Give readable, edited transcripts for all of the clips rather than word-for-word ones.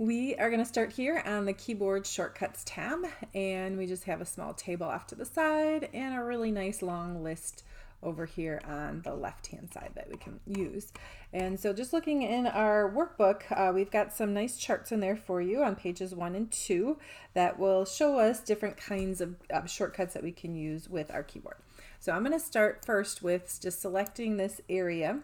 We are going to start here on the keyboard shortcuts tab, and we just have a small table off to the side and a really nice long list over here on the left hand side that we can use. And so just looking in our workbook, we've got some nice charts in there for you on pages 1 and 2 that will show us different kinds of shortcuts that we can use with our keyboard. So I'm going to start first with just selecting this area,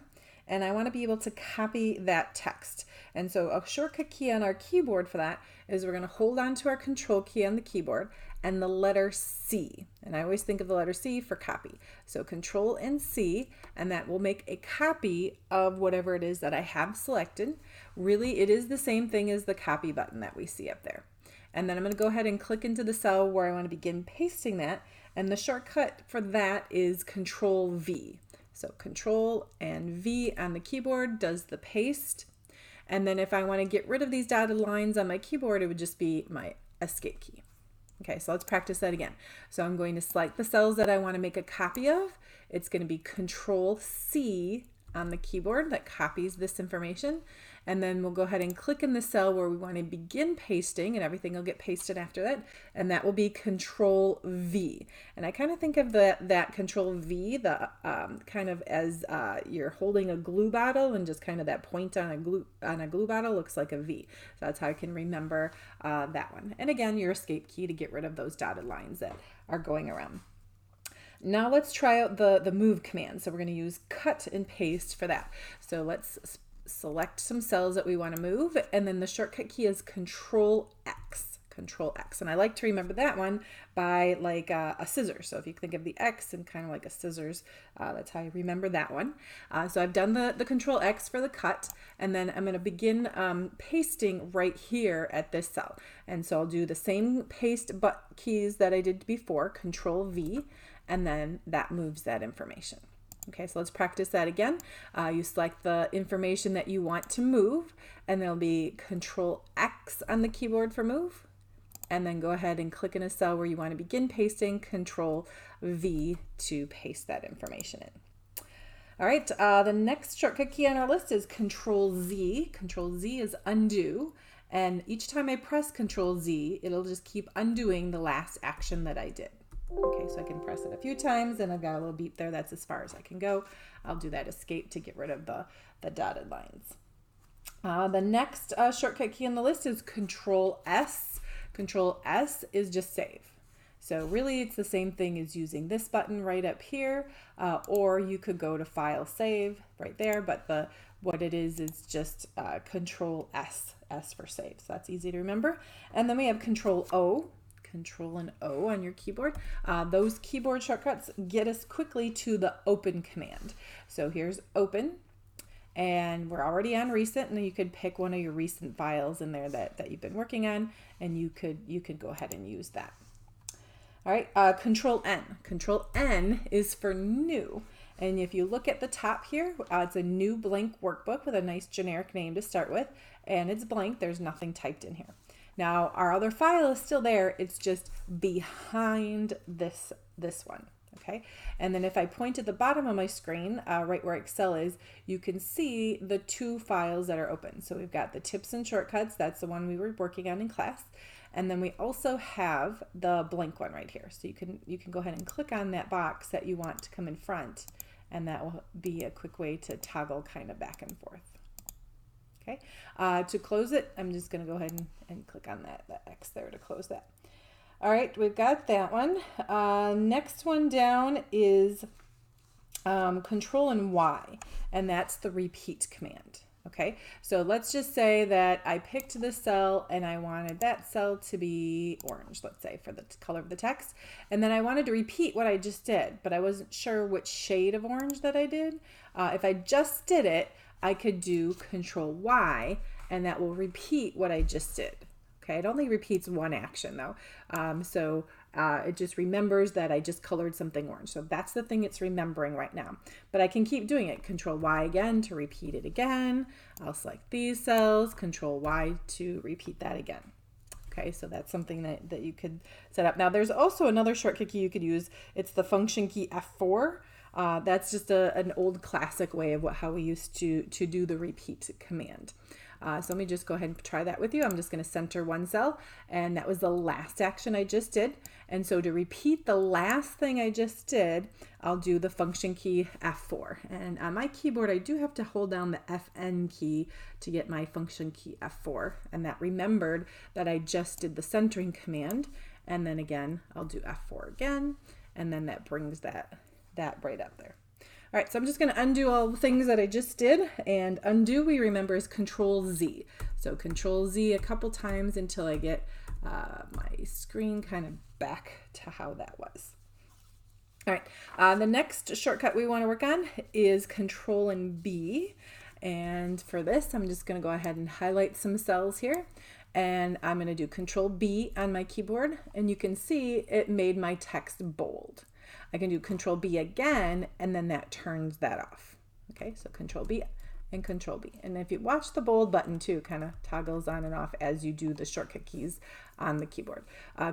and I want to be able to copy that text. And so a shortcut key on our keyboard for that is we're going to hold on to our control key on the keyboard and the letter C. And I always think of the letter C for copy. So control and C, and that will make a copy of whatever it is that I have selected. Really, it is the same thing as the copy button that we see up there. And then I'm going to go ahead and click into the cell where I want to begin pasting that. And the shortcut for that is Control V. So Control and V on the keyboard does the paste. And then if I want to get rid of these dotted lines on my keyboard, it would just be my escape key. Okay, so let's practice that again. So I'm going to select the cells that I want to make a copy of. It's going to be Control C on the keyboard that copies this information. And then we'll go ahead and click in the cell where we want to begin pasting, and everything will get pasted after that. And that will be Control V. And I kind of think of that Control V, the kind of as you're holding a glue bottle, and just kind of that point on a glue bottle looks like a V. So that's how I can remember that one. And again, your escape key to get rid of those dotted lines that are going around. Now let's try out the move command. So we're going to use cut and paste for that. So let's select some cells that we want to move, and then the shortcut key is Control X. Control X. And I like to remember that one by like a scissors. So if you think of the X and kind of like a scissors, that's how I remember that one. So I've done the Control X for the cut, and then I'm going to begin pasting right here at this cell. And so I'll do the same paste keys that I did before, Control V, and then that moves that information. Okay, so let's practice that again. You select the information that you want to move, and there'll be Control X on the keyboard for move, and then go ahead and click in a cell where you want to begin pasting, Control V to paste that information in. All right, the next shortcut key on our list is Control Z. Control Z is undo, and each time I press Control Z, it'll just keep undoing the last action that I did. Okay, so I can press it a few times, and I've got a little beep there. That's as far as I can go. I'll do that escape to get rid of the dotted lines. The next shortcut key on the list is Control S. Control S is just save. So really it's the same thing as using this button right up here, or you could go to File Save right there, but what it is just Control S for save. So that's easy to remember. And then we have Control O. Control and O on your keyboard. Those keyboard shortcuts get us quickly to the open command. So here's open, and we're already on recent, and you could pick one of your recent files in there that you've been working on, and you could go ahead and use that. All right, Control N. Control N is for new. And if you look at the top here, it's a new blank workbook with a nice generic name to start with, and it's blank. There's nothing typed in here. Now our other file is still there, it's just behind this one, okay? And then if I point at the bottom of my screen, right where Excel is, you can see the two files that are open. So we've got the tips and shortcuts, that's the one we were working on in class. And then we also have the blank one right here. So you can go ahead and click on that box that you want to come in front, and that will be a quick way to toggle kind of back and forth. Okay, to close it, I'm just going to go ahead and click on that X there to close that. All right, we've got that one. Next one down is Control and Y, and that's the repeat command. Okay, so let's just say that I picked this cell and I wanted that cell to be orange, let's say, for the color of the text. And then I wanted to repeat what I just did, but I wasn't sure which shade of orange that I did. If I just did it, I could do Control Y, and that will repeat what I just did. Okay, it only repeats one action though. It just remembers that I just colored something orange. So that's the thing it's remembering right now. But I can keep doing it. Control Y again to repeat it again. I'll select these cells, Control Y to repeat that again. Okay, so that's something that you could set up. Now there's also another shortcut key you could use. It's the function key F4. That's just an old classic way of how we used to do the repeat command. So let me just go ahead and try that with you. I'm just going to center one cell, and that was the last action I just did. And so to repeat the last thing I just did, I'll do the function key F4. And on my keyboard, I do have to hold down the FN key to get my function key F4. And that remembered that I just did the centering command. And then again, I'll do F4 again. And then that brings that right up there. All right, so I'm just going to undo all the things that I just did, and undo, we remember, is Control Z. So Control Z a couple times until I get my screen kind of back to how that was. All right, the next shortcut we want to work on is Control and B. And for this, I'm just going to go ahead and highlight some cells here. And I'm going to do Control B on my keyboard, and you can see it made my text bold. I can do Control B again, and then that turns that off. Okay, so Control B and Control B. And if you watch the bold button too, kind of toggles on and off as you do the shortcut keys on the keyboard.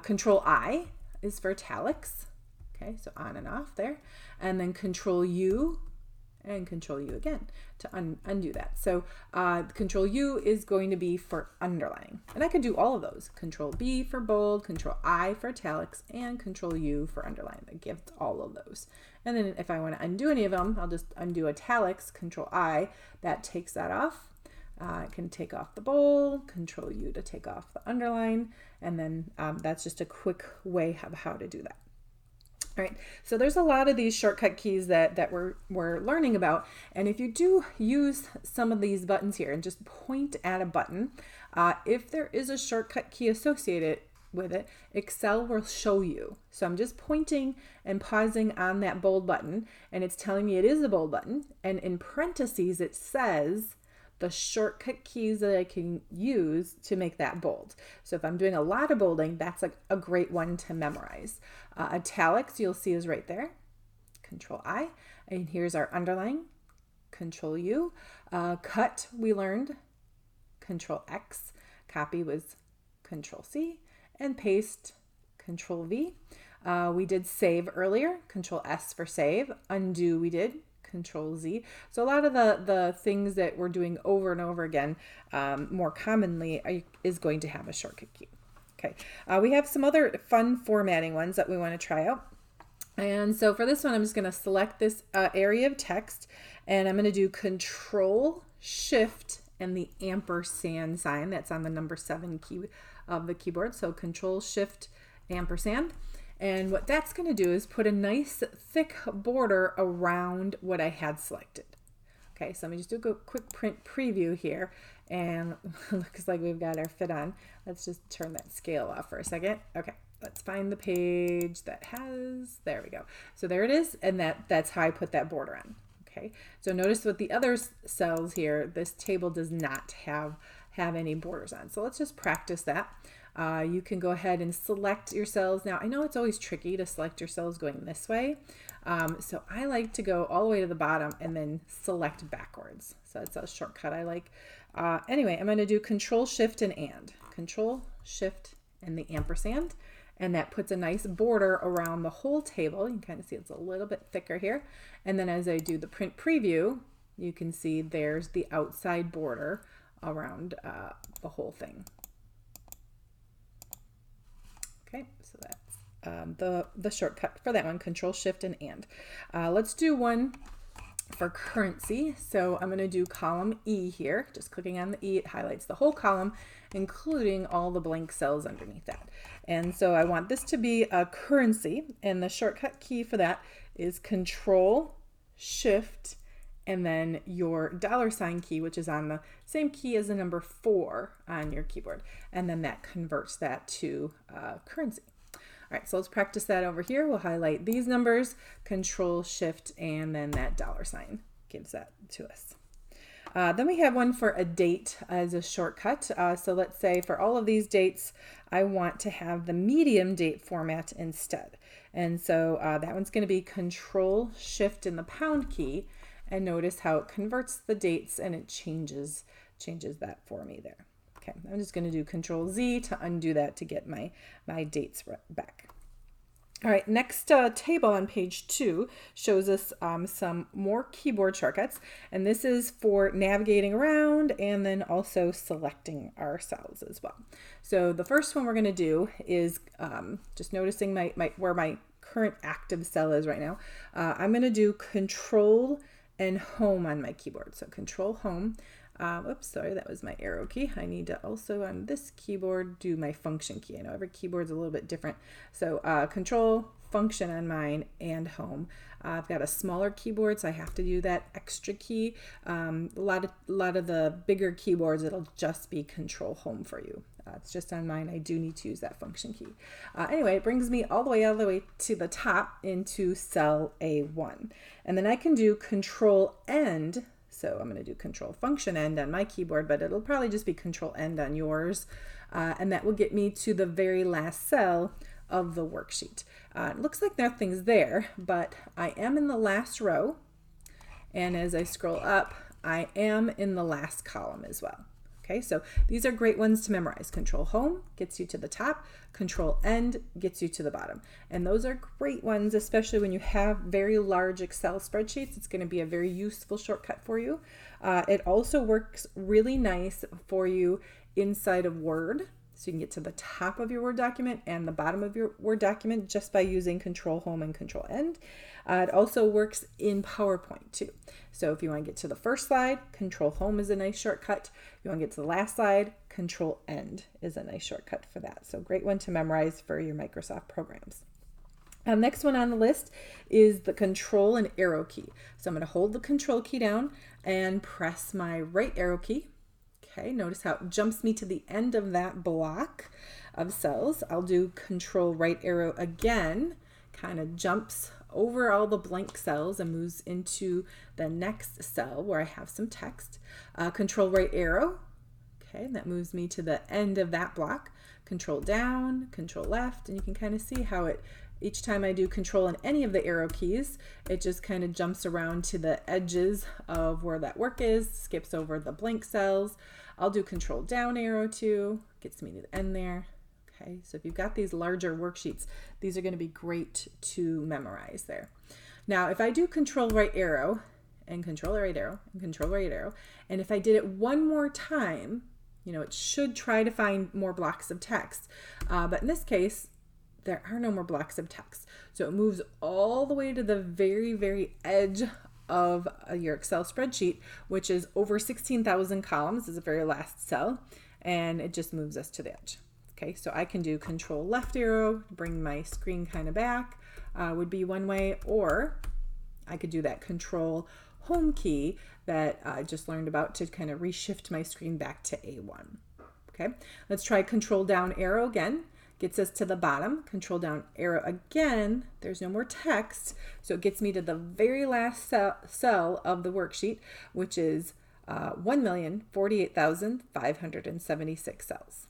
Control I is for italics. Okay, so on and off there. And then Control U and Control U again to undo that. So Control U is going to be for underlining. And I can do all of those. Control B for bold, Control I for italics, and Control U for underline. That gives all of those. And then if I want to undo any of them, I'll just undo italics, Control I, that takes that off. I can take off the bold, Control U to take off the underline, and then that's just a quick way of how to do that. All right, so there's a lot of these shortcut keys that we're learning about, and if you do use some of these buttons here and just point at a button, if there is a shortcut key associated with it, Excel will show you. So I'm just pointing and pausing on that bold button, and it's telling me it is a bold button, and in parentheses it says the shortcut keys that I can use to make that bold. So if I'm doing a lot of bolding, that's like a great one to memorize. Italics, you'll see, is right there. Control I. And here's our underline. Control U. Cut, we learned. Control X. Copy was Control C. And paste, Control V. We did save earlier. Control S for save. Undo, we did. Control Z. So a lot of the things that we're doing over and over again more commonly is going to have a shortcut key. Okay, we have some other fun formatting ones that we want to try out. And so for this one, I'm just going to select this area of text, and I'm going to do Control Shift and the ampersand sign that's on the number 7 key of the keyboard. So Control Shift ampersand. And what that's going to do is put a nice thick border around what I had selected. Okay, so let me just do a quick print preview here, and looks like we've got our fit on. Let's just turn that scale off for a second. Okay, let's find the page that has, there we go. So there it is, and that's how I put that border on. Okay, so notice with the other cells here, this table does not have any borders on. So let's just practice that. You can go ahead and select your cells. Now, I know it's always tricky to select your cells going this way. So I like to go all the way to the bottom and then select backwards. So that's a shortcut I like. Anyway, I'm going to do Control Shift and. Control Shift and the ampersand. And that puts a nice border around the whole table. You can kind of see it's a little bit thicker here. And then as I do the print preview, you can see there's the outside border around the whole thing. Okay, so that's the shortcut for that one, Control Shift and. Let's do one for currency. So I'm going to do column E here. Just clicking on the E, it highlights the whole column, including all the blank cells underneath that. And so I want this to be a currency, and the shortcut key for that is Control Shift and then your $sign key, which is on the same key as the number 4 on your keyboard. And then that converts that to currency. All right, so let's practice that over here. We'll highlight these numbers, Control Shift, and then that $sign gives that to us. Then we have one for a date as a shortcut. So let's say for all of these dates, I want to have the medium date format instead. And so that one's going to be Control Shift and the pound key. And notice how it converts the dates and it changes that for me there. Okay, I'm just going to do Control Z to undo that to get my dates back. All right, next table on page 2 shows us some more keyboard shortcuts, and this is for navigating around and then also selecting our cells as well. So the first one we're going to do is just noticing where my current active cell is right now. I'm going to do Control and Home on my keyboard. So Control Home. Oops, sorry, that was my arrow key. I need to also on this keyboard do my function key. I know every keyboard's a little bit different. So Control, Function on mine, and Home. I've got a smaller keyboard, so I have to do that extra key. A lot of the bigger keyboards, it'll just be Control Home for you. It's just on mine. I do need to use that function key. Anyway, it brings me all the way to the top into cell A1. And then I can do Control End. So I'm going to do Control Function End on my keyboard, but it'll probably just be Control End on yours. And that will get me to the very last cell of the worksheet. It looks like nothing's there, but I am in the last row. And as I scroll up, I am in the last column as well. Okay, so these are great ones to memorize. Control Home gets you to the top. Control End gets you to the bottom. And those are great ones, especially when you have very large Excel spreadsheets. It's going to be a very useful shortcut for you. It also works really nice for you inside of Word. So you can get to the top of your Word document and the bottom of your Word document just by using Control Home and Control End. It also works in PowerPoint too. So if you want to get to the first slide, Control Home is a nice shortcut. If you want to get to the last slide, Control End is a nice shortcut for that. So great one to memorize for your Microsoft programs. Next one on the list is the Control and Arrow key. So I'm going to hold the Control key down and press my right arrow key. Okay, notice how it jumps me to the end of that block of cells. I'll do Control right arrow again, kind of jumps over all the blank cells and moves into the next cell where I have some text. Control right arrow, okay, that moves me to the end of that block. Control down, Control left, and you can kind of see how it, each time I do Control on any of the arrow keys, it just kind of jumps around to the edges of where that work is, skips over the blank cells. I'll do Control down arrow too, gets me to the end there. Okay, so if you've got these larger worksheets, these are going to be great to memorize there. Now, if I do Control right arrow and Control right arrow and Control right arrow, and if I did it one more time, you know, it should try to find more blocks of text. But in this case, there are no more blocks of text. So it moves all the way to the very, very edge of your Excel spreadsheet, which is over 16,000 columns, is the very last cell, and it just moves us to the edge. Okay, so I can do Control left arrow, bring my screen kind of back, would be one way, or I could do that Control Home key that I just learned about to kind of reshift my screen back to A1. Okay, let's try Control down arrow again. Gets us to the bottom. Control down arrow again. There's no more text, so it gets me to the very last cell of the worksheet, which is 1,048,576 cells.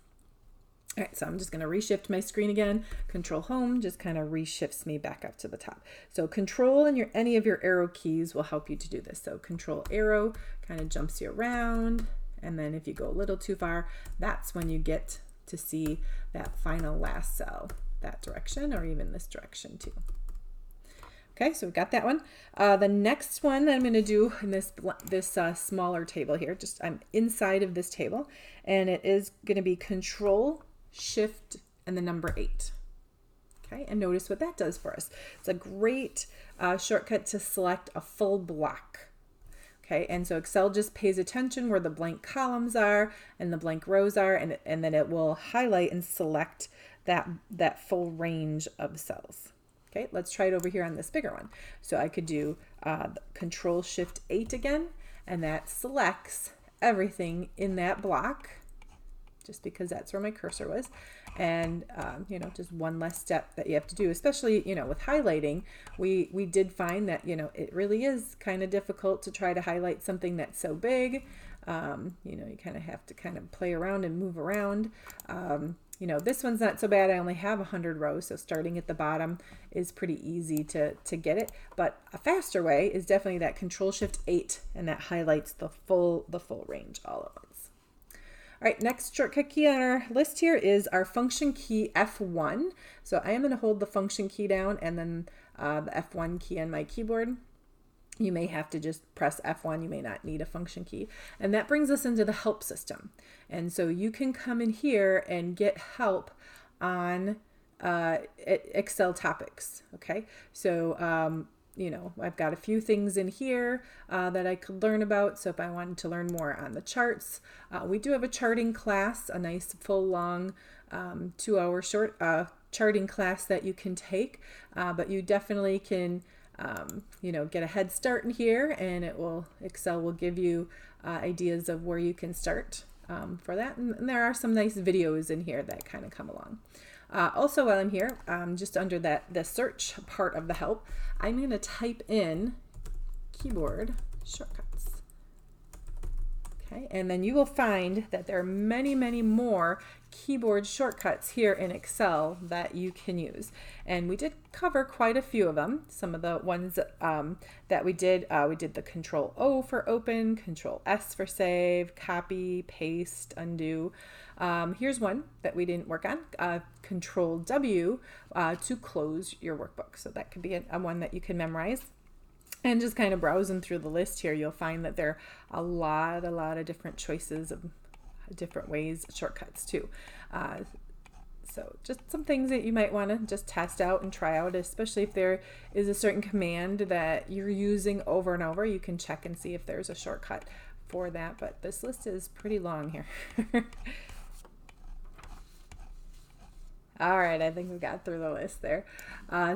All right, so I'm just going to reshift my screen again. Control Home just kind of reshifts me back up to the top. So Control and any of your arrow keys will help you to do this. So Control arrow kind of jumps you around, and then if you go a little too far, that's when you get to see that final last cell, that direction, or even this direction too. Okay, so we've got that one. The next one that I'm going to do in this smaller table here, just I'm inside of this table, and it is going to be Control, Shift, and the number 8. Okay, and notice what that does for us. It's a great shortcut to select a full block. Okay, and so Excel just pays attention where the blank columns are and the blank rows are, and then it will highlight and select that full range of cells. Okay, let's try it over here on this bigger one. So I could do Control Shift 8 again, and that selects everything in that block, just because that's where my cursor was. And you know, just one less step that you have to do, especially, you know, with highlighting. We did find that, you know, it really is kind of difficult to try to highlight something that's so big. You know, you kind of have to kind of play around and move around. You know, this one's not so bad. I only have 100 rows, so starting at the bottom is pretty easy to get it. But a faster way is definitely that Control Shift 8, and that highlights the full range all at once. All right, next shortcut key on our list here is our function key F1. So I am going to hold the function key down and then the F1 key on my keyboard. You may have to just press F1. You may not need a function key. And that brings us into the help system. And so you can come in here and get help on Excel topics. Okay, so you know, I've got a few things in here that I could learn about. So if I wanted to learn more on the charts, we do have a charting class, a nice full long 2-hour short charting class that you can take, but you definitely can you know, get a head start in here, and Excel will give you ideas of where you can start for that. And there are some nice videos in here that kind of come along. Also, while I'm here, just under the search part of the help, I'm going to type in keyboard shortcuts. Okay, and then you will find that there are many, many more keyboard shortcuts here in Excel that you can use. And we did cover quite a few of them. Some of the ones that we did the Control O for open, Control S for save, copy, paste, undo. Here's one that we didn't work on, Control W to close your workbook. So that could be a one that you can memorize. And just kind of browsing through the list here, you'll find that there are a lot of different choices of different ways, shortcuts too. So just some things that you might want to just test out and try out, especially if there is a certain command that you're using over and over. You can check and see if there's a shortcut for that, but this list is pretty long here. All right, I think we got through the list there.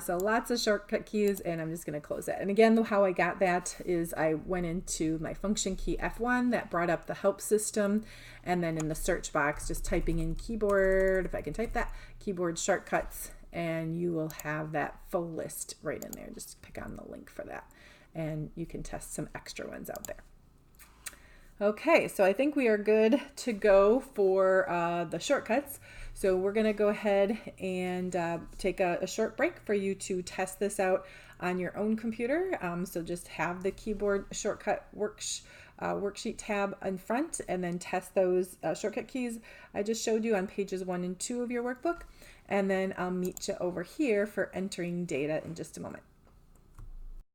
So lots of shortcut keys, and I'm just going to close that. And again, how I got that is I went into my function key F1 that brought up the help system, and then in the search box, just typing in keyboard, if I can type that, keyboard shortcuts, and you will have that full list right in there. Just pick on the link for that, and you can test some extra ones out there. Okay, so I think we are good to go for the shortcuts. So we're going to go ahead and take a short break for you to test this out on your own computer. So just have the keyboard shortcut worksheet tab in front, and then test those shortcut keys I just showed you on pages 1 and 2 of your workbook. And then I'll meet you over here for entering data in just a moment.